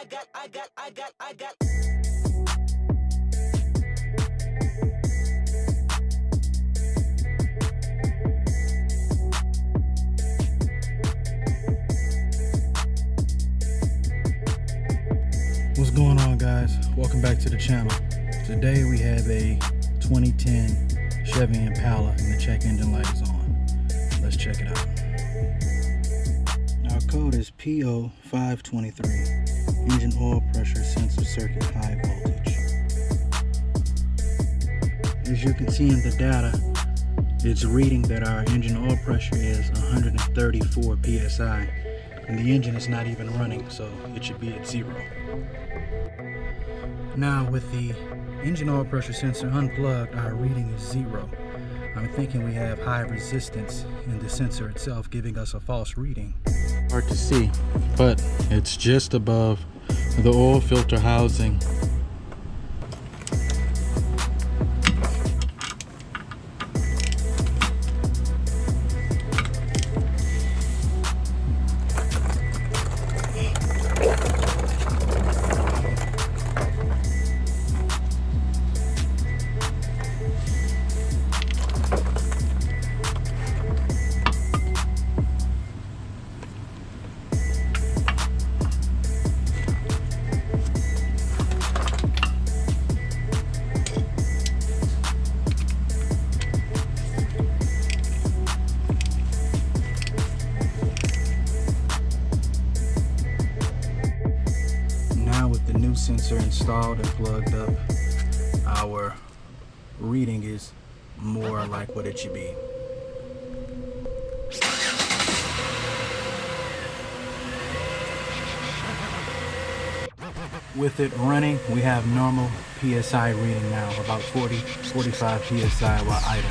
What's going on, guys? Welcome back to the channel. Today we have a 2010 Chevy Impala and the check engine light is on. Let's check it out. Our code is PO523, engine oil pressure sensor circuit high voltage. As you can see in the data, it's reading that our engine oil pressure is 134 psi, and the engine is not even running, so it should be at 0. Now, with the engine oil pressure sensor unplugged, our reading is 0. I'm thinking we have high resistance in the sensor itself, giving us a false reading. Hard to see, but it's just above the oil filter housing. With the new sensor installed and plugged up, our reading is more like what it should be. With it running, we have normal PSI reading now, about 40-45 PSI while idle.